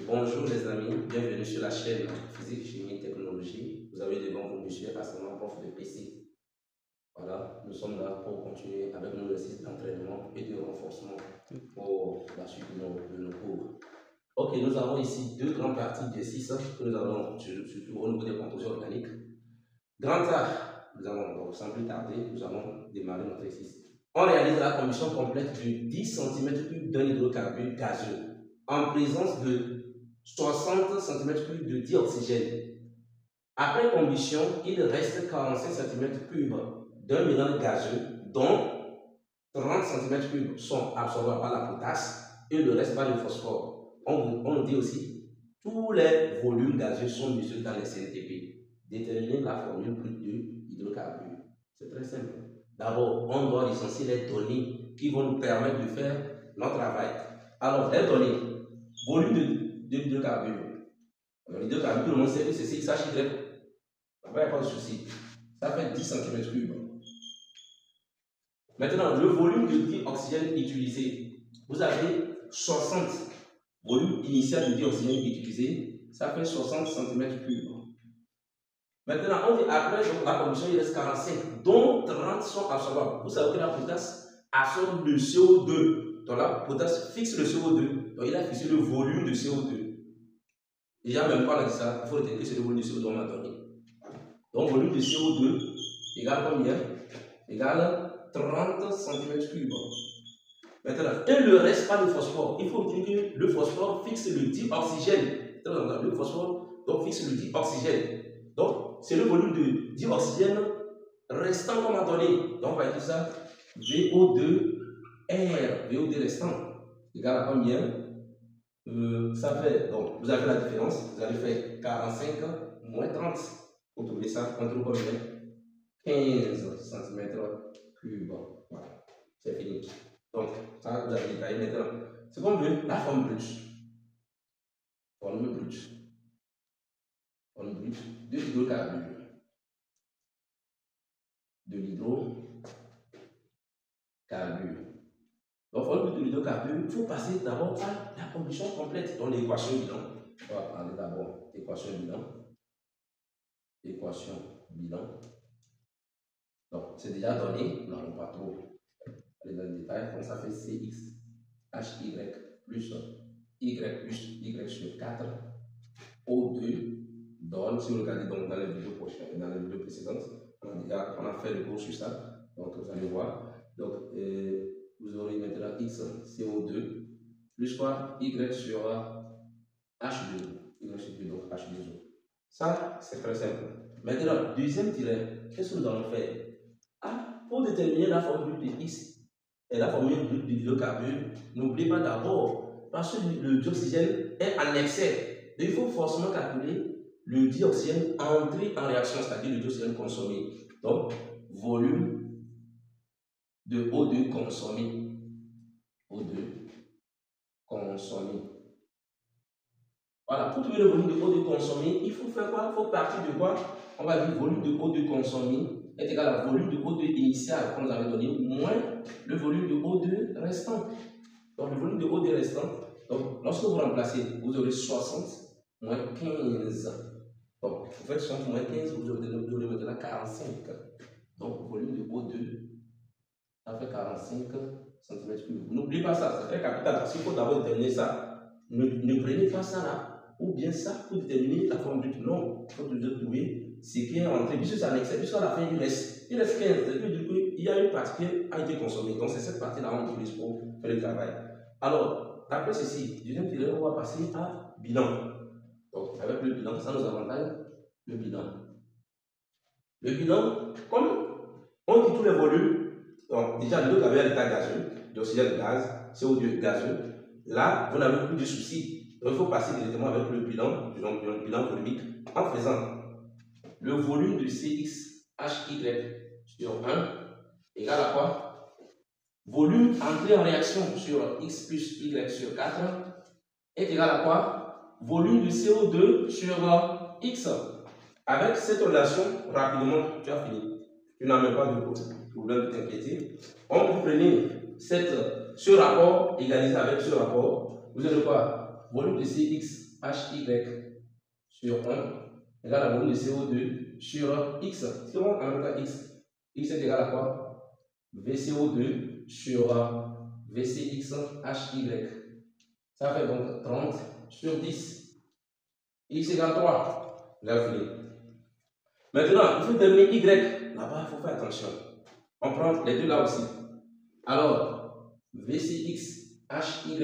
Bonjour les amis, bienvenue sur la chaîne Physique, Chimie, Technologie. Vous avez devant vous monsieur Assaman, prof de PC. Voilà, nous sommes là pour continuer avec nos exercices d'entraînement et de renforcement pour la suite de nos cours. Ok, nous avons ici deux grandes parties d'exercices que nous allons surtout au niveau des compositions organiques. Grand A, nous allons donc sans plus tarder, nous allons démarrer notre exercice. On réalise la combustion complète de 10 cm3 d'un hydrocarbure gazeux en présence de 60 cm3 de dioxygène. Après combustion, il reste 45 cm3 d'un mélange gazeux dont 30 cm3 sont absorbés par la potasse et le reste par le phosphore. On dit aussi tous les volumes gazeux sont mesurés dans les CNTP. Déterminer la formule brute de l'hydrocarbure. C'est très simple. D'abord, on doit licencier les données qui vont nous permettre de faire notre travail. Alors, les données, volume de l'hydrocarbure. L'hydrocarbure, tout le monde sait que c'est CXHY. Il n'y a pas de souci. Ça fait 10 cm3. Maintenant, le volume de dioxygène utilisé. Vous avez 60 volume initial de dioxygène utilisé. Ça fait 60 cm3. Maintenant, on dit après la combustion, il reste 45, dont 30 sont absorbables. Vous savez que la potasse absorbe le CO2. Donc la potasse fixe le CO2. Donc il a fixé le volume de CO2. Déjà, même quand on a dit ça, il faut retenir que c'est le volume de CO2 qu'on a donné. Donc, volume de CO2 égale combien? Égale 30 cm3. Maintenant, et le reste par le phosphore. Il faut dire que le phosphore fixe le dioxygène. Le phosphore donc, fixe le dioxygène. Donc, c'est le volume de dioxygène restant qu'on a donné. Donc, on va dire ça VO2 R. VO2 restant égale à combien? Ça fait, donc, vous avez la différence. Vous allez faire 45 moins 30. Vous trouvez ça, on trouve combien? 15 cm3. Voilà, c'est fini. Donc, ça, vous avez détaillé maintenant. C'est comme la forme brute. Forme brute. Forme brute de l'hydrocarbure. De l'hydrocarbure. Donc, forme brute de l'hydrocarbure, il faut passer d'abord par la combustion complète. Donc, l'équation bilan. On va parler d'abord d'équation bilan. Équation bilan. Donc, c'est déjà donné, nous n'allons pas trop aller dans le détail. Donc, ça fait CX HY plus Y sur 4 O2 donne, si vous regardez donc dans les vidéos prochaines, dans les vidéos précédentes, on a fait le cours sur ça. Donc, vous allez voir. Donc, vous aurez maintenant X CO2 plus quoi? Y sur H2O. Y sur 2, donc H2O. Ça, c'est très simple. Maintenant, deuxième tiret, qu'est-ce que nous allons faire? Pour déterminer la formule de X et la formule de l'hydrocarbure, n'oubliez pas d'abord, parce que le dioxygène est en excès, il faut forcément calculer le dioxygène entré en réaction, c'est-à-dire le dioxygène consommé. Donc, volume de O2 consommé. O2 consommé. Voilà, pour trouver le volume de O2 consommé, il faut faire quoi? Il faut partir de quoi? On va dire volume de O2 consommé est égal au volume de O2 initial qu'on nous avait donné, moins le volume de O2 restant. Donc, le volume de O2 restant, donc, lorsque vous remplacez, vous aurez 60 moins 15. Donc, vous faites 60 moins 15, vous aurez maintenant 45. Donc, volume de O2, ça fait 45 cm3. N'oubliez pas ça, c'est très capital, parce qu'il faut d'abord déterminer ça. Ne prenez pas ça là, ou bien ça pour déterminer la forme brute. Non, il faut toujours trouver ce qui est rentré, puisque c'est en excès, puisqu'à la fin il reste 15. Il y a une partie qui a été consommée, donc c'est cette partie-là qu'on utilise pour faire le travail. Alors, après ceci, deuxième tiret, on va passer à bilan. Donc, avec le bilan, ça nous avantage le bilan. Le bilan, comme on dit tous les volumes, donc déjà le avait à l'état gazeux, d'oxygène de gaz, CO2 gazeux, là, vous n'avez plus de soucis. Donc, il faut passer directement avec le bilan, le bilan volumique, en faisant le volume de CXHY sur 1 égale à quoi? Volume entré en réaction sur X plus Y sur 4 est égal à quoi? Volume de CO2 sur X. Avec cette relation, rapidement, tu as fini. Tu n'as même pas de problème de t'inquiéter. Vous prenez ce rapport égalisé avec ce rapport, vous avez quoi? volume de CX HY sur 1 égale à volume de CO2 sur X. Si on en même temps X, X est égal à quoi? VCO2 sur VCX HY. Ça fait donc 30 sur 10. X égale 3. Là, fini. Maintenant, il faut terminer Y. Là-bas, il faut faire attention. On prend les deux là aussi. Alors, VCX HY.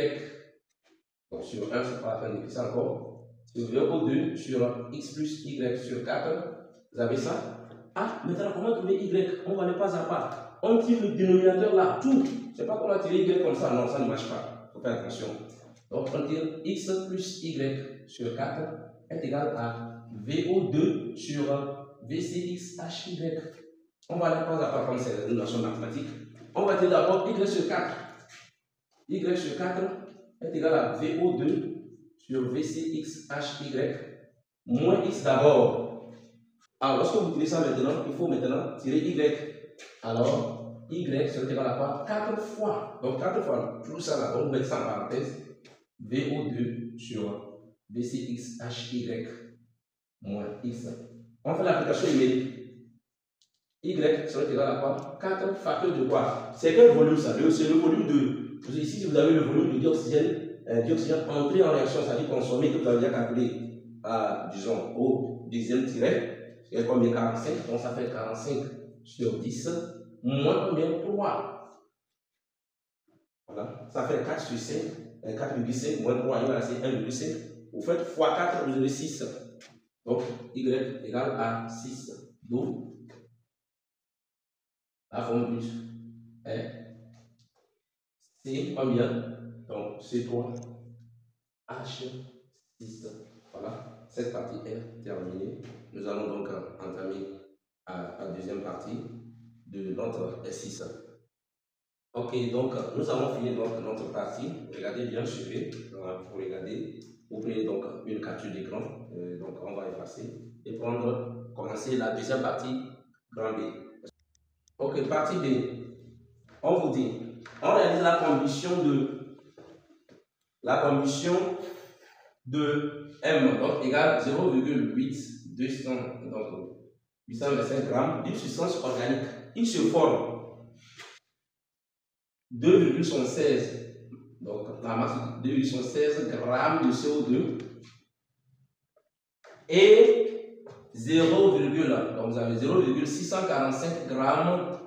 Donc, sur 1, c'est pas la peine d'écrire ça encore. Sur VO2 sur X plus Y sur 4. Vous avez ça? Ah, maintenant, comment trouver Y? On va aller pas à pas. On tire le dénominateur là, tout. C'est pas qu'on va tirer Y comme ça. Non, ça ne marche pas. Il faut faire attention. Donc, on tire X plus Y sur 4 est égal à VO2 sur VCX HY. On va aller pas à pas comme c'est une notion mathématique. On va dire d'abord Y sur 4. Y sur 4 est égal à VO2 sur VCX HY moins X d'abord. Alors, lorsque vous tirez ça maintenant, il faut maintenant tirer Y. Alors, Y serait égal à quoi? 4 fois. Donc, 4 fois, tout ça là, donc vous mettez ça en parenthèse. VO2 sur VCX HY moins X. On fait l'application numérique. Y serait égal à quoi? 4 facteurs de quoi? C'est quel volume ça? C'est le volume de. Ici, si vous avez le volume de dioxygène entré en réaction, c'est-à-dire consommé, que vous avez déjà calculé, disons, au dixième tiret, c'est combien? 45. Donc ça fait 45 sur 10 moins combien? 3. Voilà. Ça fait 4 sur 5. 4,5 moins 3, il va rester 1,5. Vous faites fois 4, vous avez 6. Donc, Y égale à 6. Donc, la formule est C combien? Donc, C3 H6. Voilà, cette partie est terminée. Nous allons donc entamer la deuxième partie de notre S6. Ok, donc nous avons fini donc notre partie. Regardez bien, suivez. Pour regarder, vous prenez donc une capture d'écran. Donc on va effacer et commencer la deuxième partie grand B. Ok, partie B. On vous dit, on réalise la combustion de M, donc égale 0,8200, donc 825 grammes d'une substance organique. Il se forme 2,16, donc la masse 2,16 grammes de CO2 et 0, donc vous avez 0,645 grammes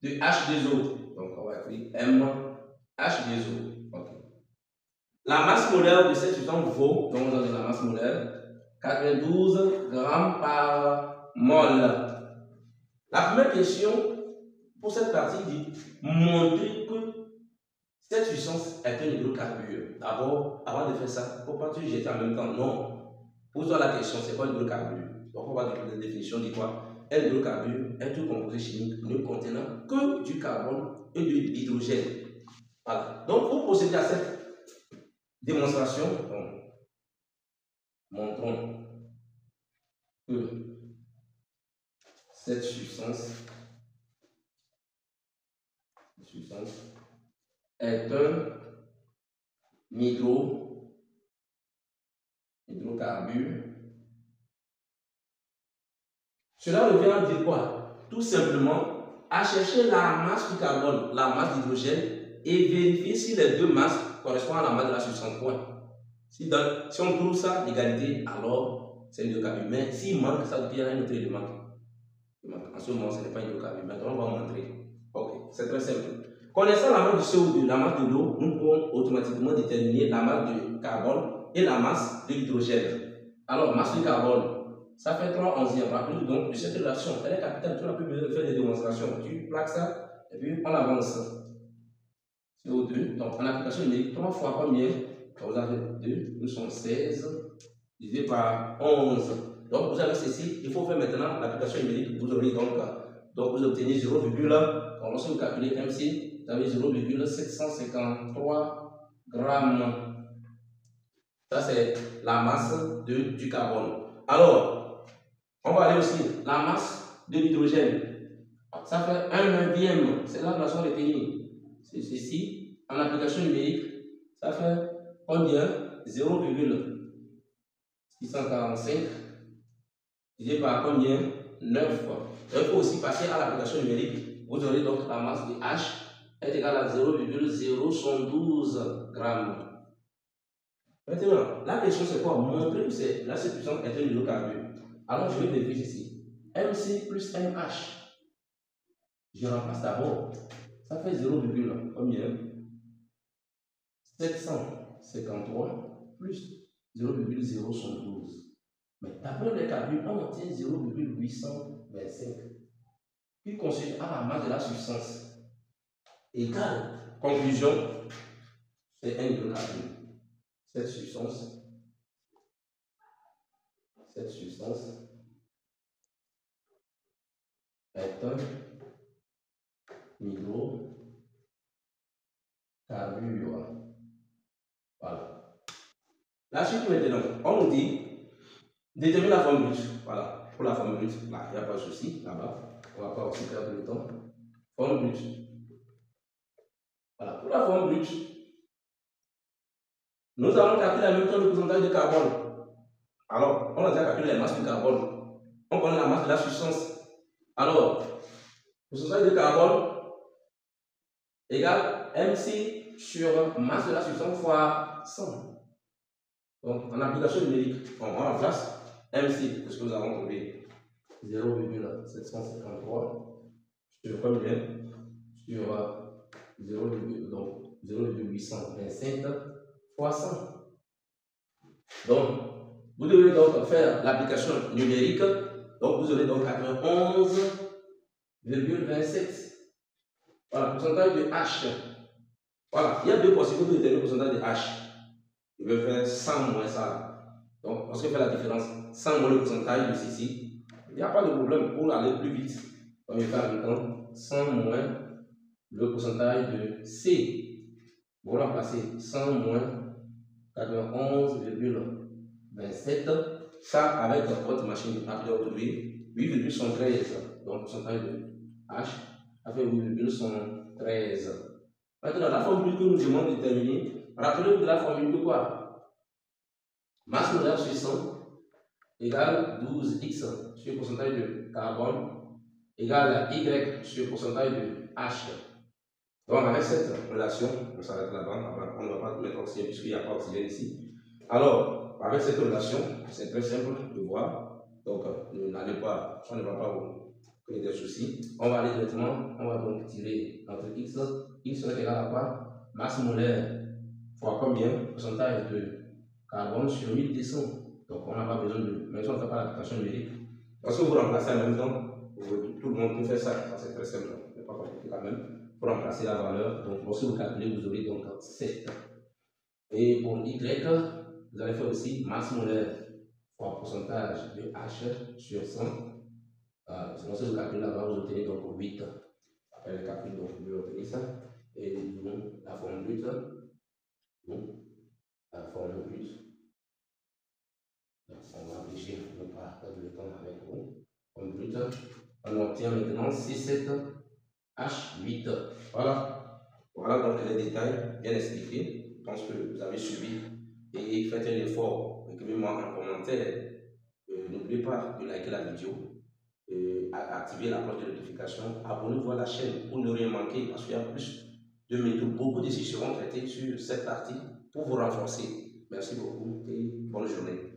de H2O. Donc on va écrire MH2O. Okay. La masse molaire de cette substance vaut, donc vous avez la masse molaire, 92 grammes par mol. La première question pour cette partie dit montrer que cette substance est un hydrocarbure. D'abord, avant de faire ça, il ne faut pas tout jeter en même temps. Non. Pose-toi la question, c'est quoi l'hydrocarbure? Donc on va dire la définition dit quoi? Un hydrocarbure est un composé chimique ne contenant que du carbone et de l'hydrogène. Voilà. Donc pour procéder à cette démonstration, montrons que cette substance est un hydrocarbure. Cela revient à dire quoi? Tout simplement à chercher la masse du carbone, la masse d'hydrogène et vérifier si les deux masses correspondent à la masse de la substance. Si on trouve ça, l'égalité, alors c'est un hydrocarbure. Mais s'il manque, ça veut dire qu'il y a un autre élément. En ce moment, ce n'est pas un hydrocarbure. Maintenant, on va montrer. Ok, c'est très simple. Connaissant la masse du CO2, la masse de l'eau, nous pouvons automatiquement déterminer la masse du carbone et la masse de l'hydrogène. Alors, masse du carbone, ça fait 3/11. Rappelez-vous donc de cette relation. Elle est capitale, tu n'as plus besoin de faire des démonstrations. Tu plaques ça et puis on avance. CO2, donc en application numérique, 3 fois combien? Vous avez 2, nous sommes 16 divisé par 11. Donc vous avez ceci, il faut faire maintenant l'application numérique. Vous aurez donc vous obtenez 0, donc lorsque vous calculez MC, vous avez 0,753 grammes. Ça c'est la masse du carbone. Alors, on va aller aussi la masse de l'hydrogène. Ça fait 1/9. C'est la relation retenue. C'est ceci. En application numérique, ça fait combien? 0,645 divisé par combien? 9. Il faut aussi passer à l'application numérique. Vous aurez donc la masse de H est égale à 0,012 grammes. Maintenant, la question c'est quoi? Montrer que la substance est un hydrocarbure. Alors je vais vérifier ici. MC plus MH. Je remplace d'abord. Ça fait 0,753 plus 0,012. Mais d'après les calculs, on obtient 0,825 qui constitue à la masse de la substance égale. Conclusion, c'est un hydrocarbure. Cette substance est un hydrocarbure. Voilà. La suite maintenant, on nous dit déterminer la forme brute. Voilà. Pour la forme brute, là, il n'y a pas de souci. Là-bas, on ne va pas aussi perdre le temps. Forme brute. Voilà. Pour la forme brute, nous allons calculer en même temps le pourcentage de carbone. Alors, on a déjà calculé la masse du carbone. On connaît la masse de la substance. Alors, le pourcentage de carbone égale MC sur masse de la substance fois 100. Donc, en application numérique, on remplace MC, parce que nous avons trouvé 0,753 sur combien? Sur 0,825 fois 100. Donc, vous devez donc faire l'application numérique. Donc, vous aurez donc 91,27. Voilà, pourcentage de H. Voilà, il y a deux possibilités de déterminer le pourcentage de H. Je vais faire 100 moins ça. Donc, lorsque je fais la différence, 100 moins le pourcentage de ceci, il n'y a pas de problème pour aller plus vite. Donc, je vais faire en même temps 100 moins le pourcentage de C. Vous remplacez 100 moins 91,27. Ça, avec votre machine rapide à retrouver 8,113. Donc, pourcentage de H a fait 8,113. Maintenant, la formule que nous demandons de déterminer, rappelez-vous de la formule de quoi? Masse molaire sur 100 égale 12x sur pourcentage de carbone égale Y sur pourcentage de H. Donc, avec cette relation, on s'arrête là-bas, on ne va pas mettre oxygène puisqu'il n'y a pas d'oxygène ici. Alors, avec cette relation, c'est très simple de voir. Donc, n'allez pas, ça ne va pas vous créer des soucis. On va aller directement, on va donc tirer notre X. X serait égal à quoi? Masse molaire fois combien? Pourcentage de carbone sur 1200. Donc, on n'a pas besoin de. Même si on ne fait pas l'application numérique. Lorsque vous remplacez en même temps, tout le monde peut faire ça. Ça c'est très simple, mais pas compliqué quand même. Pour remplacer la valeur, donc lorsque vous calculez, vous aurez donc 7. Et pour Y, vous allez faire aussi masse molaire fois pourcentage de H sur 100. Lorsque vous calculez là-bas, vous obtenez donc 8. Après le calcul, donc vous obtenez ça. Et nous, la forme brute. La forme brute. On va obliger de ne pas perdre le temps avec vous. Forme brute. On obtient maintenant C7H8. Voilà. Voilà donc les détails bien expliqués. Je pense que vous avez suivi et faites un effort. Écrivez-moi en commentaire. N'oubliez pas de liker la vidéo, activer la cloche de notification, abonnez-vous à la chaîne pour ne rien manquer parce qu'il y a plus de méthodes. Beaucoup de décisions seront traitées sur cette partie pour vous renforcer. Merci beaucoup et bonne journée.